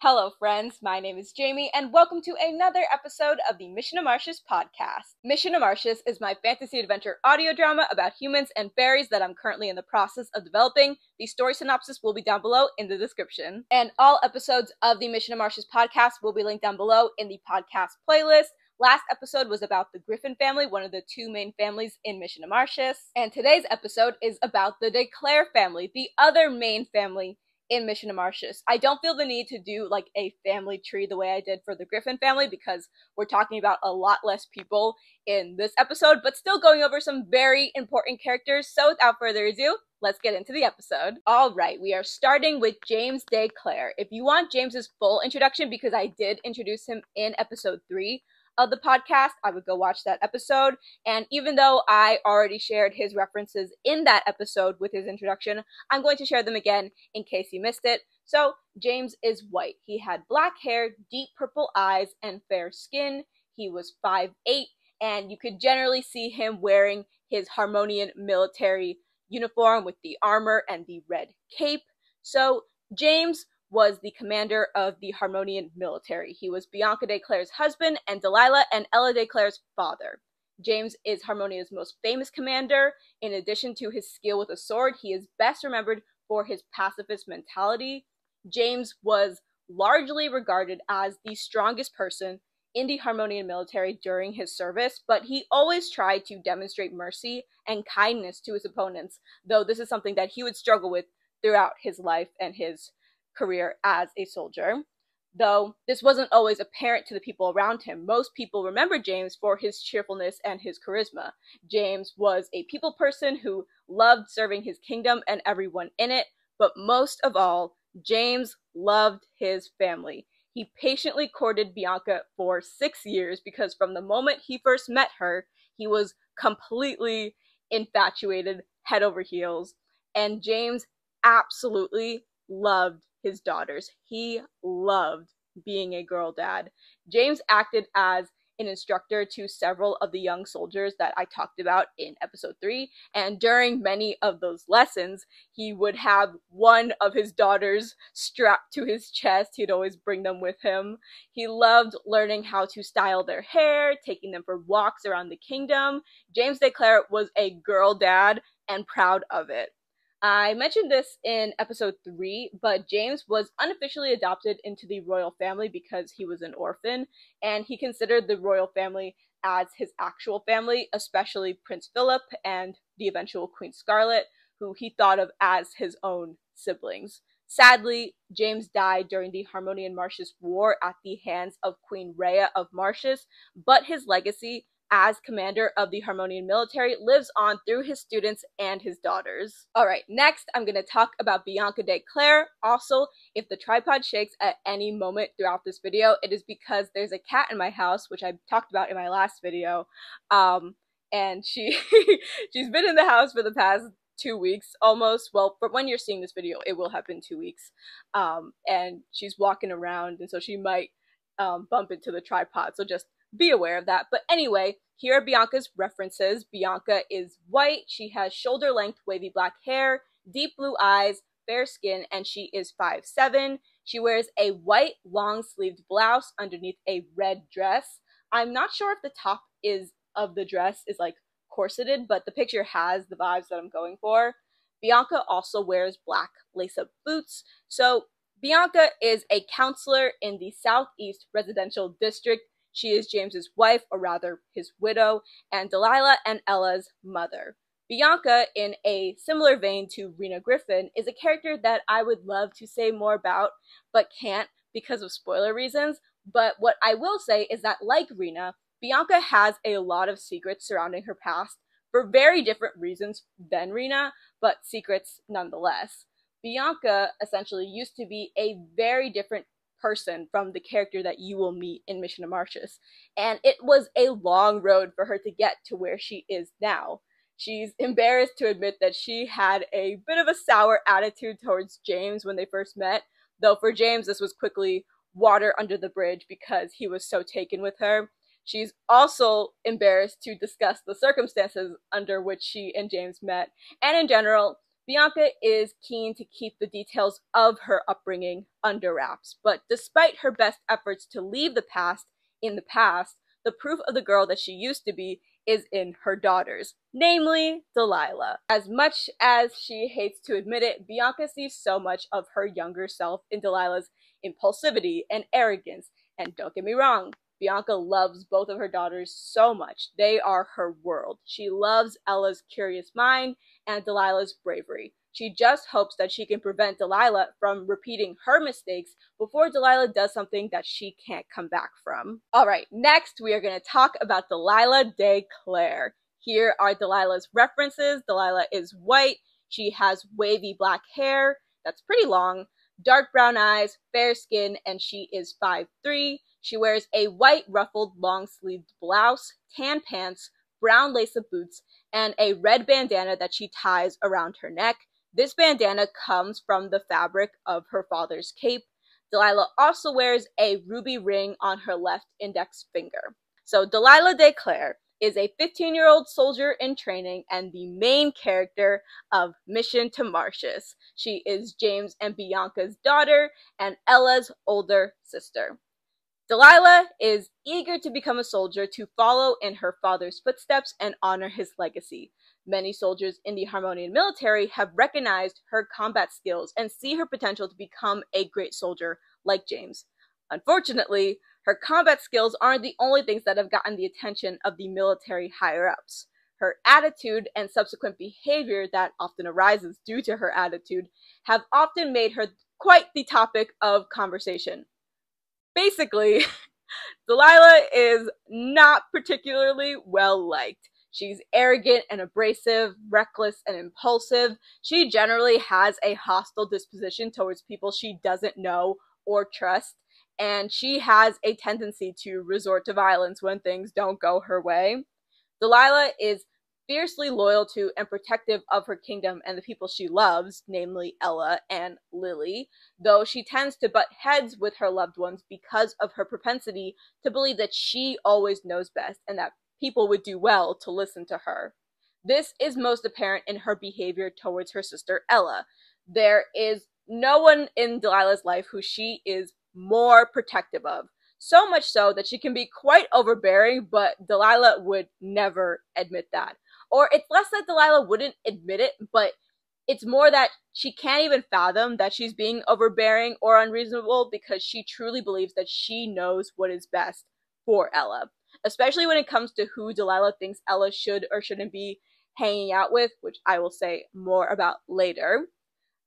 Hello friends, my name is Jamie and welcome to another episode of the Mission to Martius podcast. Mission to Martius is my fantasy adventure audio drama about humans and fairies that I'm currently in the process of developing. The story synopsis will be down below in the description. And all episodes of the Mission to Martius podcast will be linked down below in the podcast playlist. Last episode was about the Griffin family, one of the two main families in Mission to Martius. And today's episode is about the Clare family, the other main family in Mission to Martius. I don't feel the need to do like a family tree the way I did for the Griffin family because we're talking about a lot less people in this episode, but still going over some very important characters. So without further ado, let's get into the episode. Alright, we are starting with James de Clare. If you want James's full introduction, because I did introduce him in episode 3 of the podcast, I would go watch that episode. And even though I already shared his references in that episode with his introduction, I'm going to share them again in case you missed it. So, James is white. He had black hair, deep purple eyes, and fair skin. He was 5'8", and you could generally see him wearing his Harmonian military uniform with the armor and the red cape. So, James was the commander of the Harmonian military. He was Bianca de Clare's husband and Delilah and Ella de Clare's father. James is Harmonia's most famous commander. In addition to his skill with a sword, he is best remembered for his pacifist mentality. James was largely regarded as the strongest person in the Harmonian military during his service, but he always tried to demonstrate mercy and kindness to his opponents, though this is something that he would struggle with throughout his life and his career as a soldier. Though this wasn't always apparent to the people around him, most people remember James for his cheerfulness and his charisma. James was a people person who loved serving his kingdom and everyone in it, but most of all, James loved his family. He patiently courted Bianca for 6 years because from the moment he first met her, he was completely infatuated, head over heels, and James absolutely loved his daughters. He loved being a girl dad. James acted as an instructor to several of the young soldiers that I talked about in episode 3, and during many of those lessons, he would have one of his daughters strapped to his chest. He'd always bring them with him. He loved learning how to style their hair, taking them for walks around the kingdom. James de Clare was a girl dad and proud of it. I mentioned this in episode 3, but James was unofficially adopted into the royal family because he was an orphan, and he considered the royal family as his actual family, especially Prince Philip and the eventual Queen Scarlet, who he thought of as his own siblings. Sadly, James died during the Harmonian-Martius War at the hands of Queen Reya of Martius, but his legacy as commander of the Harmonian military lives on through his students and his daughters. Alright, next I'm going to talk about Bianca de Clare. Also, if the tripod shakes at any moment throughout this video, it is because there's a cat in my house, which I talked about in my last video, and she's been in the house for the past 2 weeks almost. Well, for when you're seeing this video, it will have been 2 weeks, and she's walking around, and so she might bump into the tripod, so just be aware of that. But anyway, here are Bianca's references. Bianca is white, she has shoulder-length wavy black hair, deep blue eyes, fair skin, and she is 5'7". She wears a white long-sleeved blouse underneath a red dress. I'm not sure if the top of the dress is like corseted, but the picture has the vibes that I'm going for. Bianca also wears black lace-up boots. So Bianca is a counselor in the Southeast Residential District. She is James's wife, or rather his widow, and Delilah and Ella's mother. Bianca, in a similar vein to Lily Griffin, is a character that I would love to say more about, but can't because of spoiler reasons. But what I will say is that, like Rina, Bianca has a lot of secrets surrounding her past, for very different reasons than Rina, but secrets nonetheless. Bianca essentially used to be a very different person from the character that you will meet in Mission to Martius, and it was a long road for her to get to where she is now. She's embarrassed to admit that she had a bit of a sour attitude towards James when they first met, though for James this was quickly water under the bridge because he was so taken with her. She's also embarrassed to discuss the circumstances under which she and James met, and in general, Bianca is keen to keep the details of her upbringing under wraps, but despite her best efforts to leave the past in the past, the proof of the girl that she used to be is in her daughters, namely Delilah. As much as she hates to admit it, Bianca sees so much of her younger self in Delilah's impulsivity and arrogance, and don't get me wrong, Bianca loves both of her daughters so much. They are her world. She loves Ella's curious mind and Delilah's bravery. She just hopes that she can prevent Delilah from repeating her mistakes before Delilah does something that she can't come back from. Alright, next we are going to talk about Delilah de Clare. Here are Delilah's references. Delilah is white. She has wavy black hair that's pretty long, dark brown eyes, fair skin, and she is 5'3". She wears a white ruffled long-sleeved blouse, tan pants, brown lace-up boots, and a red bandana that she ties around her neck. This bandana comes from the fabric of her father's cape. Delilah also wears a ruby ring on her left index finger. So Delilah de Clare is a 15-year-old soldier in training and the main character of Mission to Martius. She is James and Bianca's daughter and Ella's older sister. Delilah is eager to become a soldier to follow in her father's footsteps and honor his legacy. Many soldiers in the Harmonian military have recognized her combat skills and see her potential to become a great soldier like James. Unfortunately, her combat skills aren't the only things that have gotten the attention of the military higher-ups. Her attitude and subsequent behavior that often arises due to her attitude have often made her quite the topic of conversation. Basically, Delilah is not particularly well liked. She's arrogant and abrasive, reckless and impulsive. She generally has a hostile disposition towards people she doesn't know or trust, and she has a tendency to resort to violence when things don't go her way. Delilah is fiercely loyal to and protective of her kingdom and the people she loves, namely Ella and Lily, though she tends to butt heads with her loved ones because of her propensity to believe that she always knows best and that people would do well to listen to her. This is most apparent in her behavior towards her sister Ella. There is no one in Delilah's life who she is more protective of. So much so that she can be quite overbearing, but Delilah would never admit that. Or it's less that Delilah wouldn't admit it, but it's more that she can't even fathom that she's being overbearing or unreasonable because she truly believes that she knows what is best for Ella. Especially when it comes to who Delilah thinks Ella should or shouldn't be hanging out with, which I will say more about later.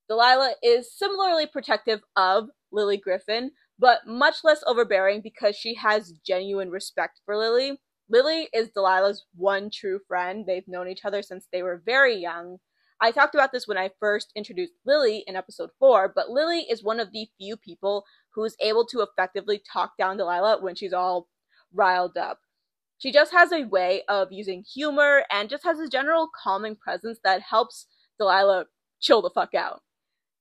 Delilah is similarly protective of Lily Griffin, but much less overbearing because she has genuine respect for Lily. Lily is Delilah's one true friend. They've known each other since they were very young. I talked about this when I first introduced Lily in episode 4, but Lily is one of the few people who is able to effectively talk down Delilah when she's all riled up. She just has a way of using humor and just has a general calming presence that helps Delilah chill the fuck out.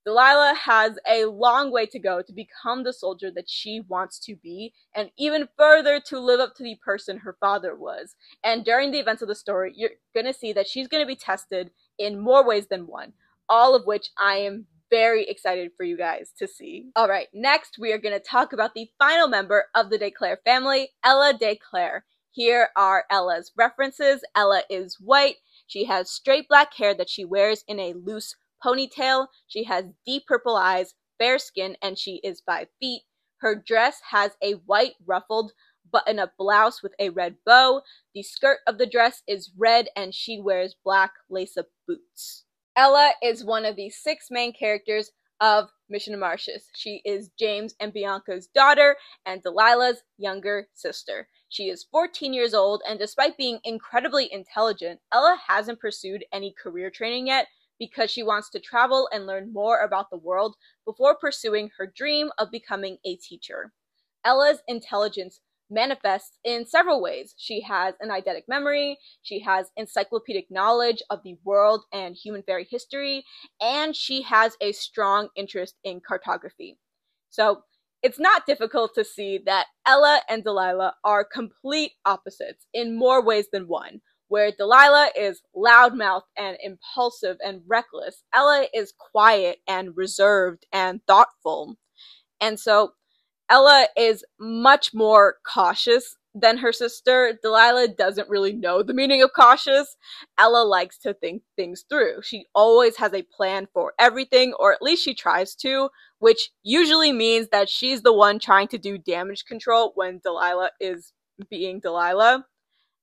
Delilah has a long way to go to become the soldier that she wants to be, and even further to live up to the person her father was. And during the events of the story, you're going to see that she's going to be tested in more ways than one, all of which I am very excited for you guys to see. Alright, next we are going to talk about the final member of the de Clare family, Ella de Clare. Here are Ella's references. Ella is white. She has straight black hair that she wears in a loose ponytail. She has deep purple eyes, fair skin, and she is 5 feet. Her dress has a white ruffled button-up blouse with a red bow. The skirt of the dress is red and she wears black lace-up boots. Ella is one of the 6 main characters of Mission to Martius. She is James and Bianca's daughter and Delilah's younger sister. She is 14 years old, and despite being incredibly intelligent, Ella hasn't pursued any career training yet, because she wants to travel and learn more about the world before pursuing her dream of becoming a teacher. Ella's intelligence manifests in several ways. She has an eidetic memory, she has encyclopedic knowledge of the world and human fairy history, and she has a strong interest in cartography. So it's not difficult to see that Ella and Delilah are complete opposites in more ways than one. where Delilah is loudmouthed and impulsive and reckless. Ella is quiet and reserved and thoughtful. And so Ella is much more cautious than her sister. Delilah doesn't really know the meaning of cautious. Ella likes to think things through. She always has a plan for everything, or at least she tries to, which usually means that she's the one trying to do damage control when Delilah is being Delilah.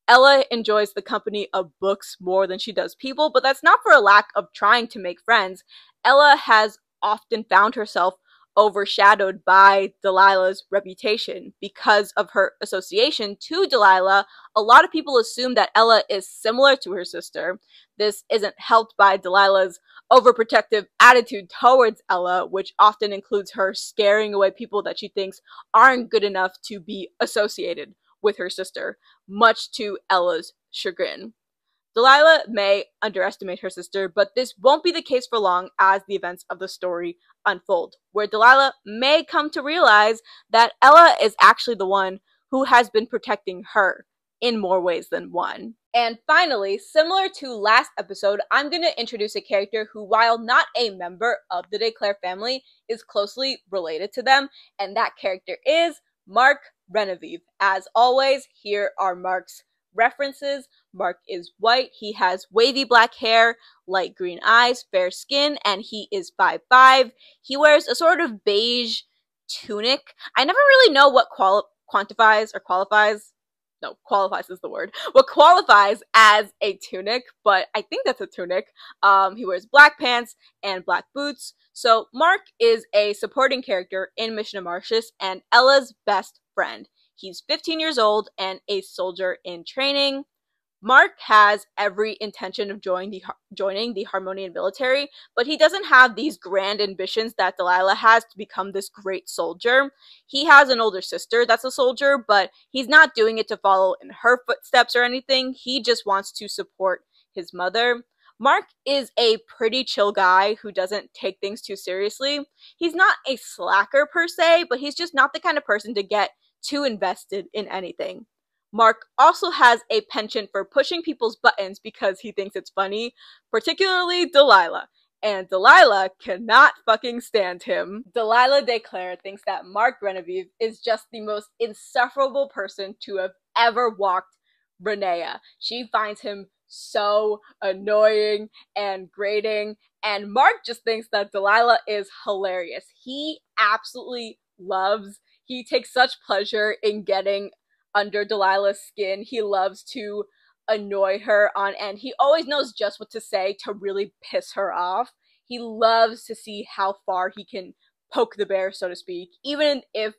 Ella enjoys the company of books more than she does people, but that's not for a lack of trying to make friends. Ella has often found herself overshadowed by Delilah's reputation. Because of her association to Delilah, a lot of people assume that Ella is similar to her sister. This isn't helped by Delilah's overprotective attitude towards Ella, which often includes her scaring away people that she thinks aren't good enough to be associated with her sister, much to Ella's chagrin. Delilah may underestimate her sister, but this won't be the case for long as the events of the story unfold, where Delilah may come to realize that Ella is actually the one who has been protecting her in more ways than one. And finally, similar to last episode, I'm going to introduce a character who, while not a member of the Clare family, is closely related to them, and that character is Marc Renevieve. As always, here are Marc's references. Marc is white, he has wavy black hair, light green eyes, fair skin, and he is 5'5". He wears a sort of beige tunic. I never really know what qualifies as a tunic, but I think that's a tunic. He wears black pants and black boots. So Marc is a supporting character in Mission of Martius and Ella's best friend. He's 15 years old and a soldier in training. Marc has every intention of joining the Harmonian military, but he doesn't have these grand ambitions that Delilah has to become this great soldier. He has an older sister that's a soldier, but he's not doing it to follow in her footsteps or anything. He just wants to support his mother. Marc is a pretty chill guy who doesn't take things too seriously. He's not a slacker per se, but he's just not the kind of person to get too invested in anything. Marc also has a penchant for pushing people's buttons because he thinks it's funny, particularly Delilah. And Delilah cannot fucking stand him. Delilah de Clare thinks that Marc Renevieve is just the most insufferable person to have ever walked Reya. She finds him so annoying and grating, and Marc just thinks that Delilah is hilarious. He takes such pleasure in getting under Delilah's skin. He loves to annoy her on end. He always knows just what to say to really piss her off. He loves to see how far he can poke the bear, so to speak, even if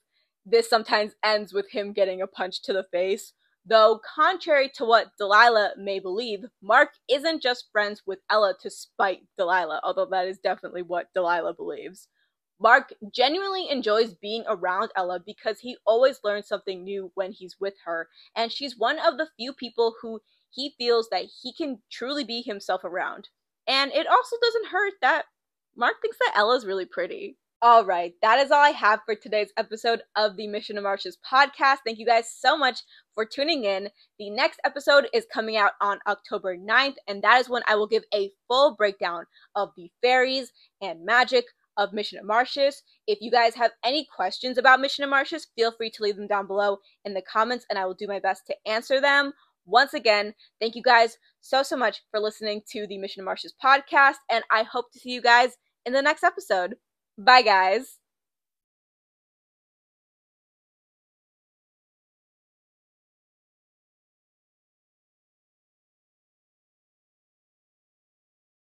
this sometimes ends with him getting a punch to the face. Though, contrary to what Delilah may believe, Marc isn't just friends with Ella to spite Delilah, although that is definitely what Delilah believes. Marc genuinely enjoys being around Ella because he always learns something new when he's with her, and she's one of the few people who he feels that he can truly be himself around. And it also doesn't hurt that Marc thinks that Ella's really pretty. Alright, that is all I have for today's episode of the Mission of Martius podcast. Thank you guys so much for tuning in. The next episode is coming out on October 9th, and that is when I will give a full breakdown of the fairies and magic of Mission of Martius. If you guys have any questions about Mission of Martius, feel free to leave them down below in the comments and I will do my best to answer them. Once again, thank you guys so much for listening to the Mission of Martius podcast, and I hope to see you guys in the next episode. Bye guys!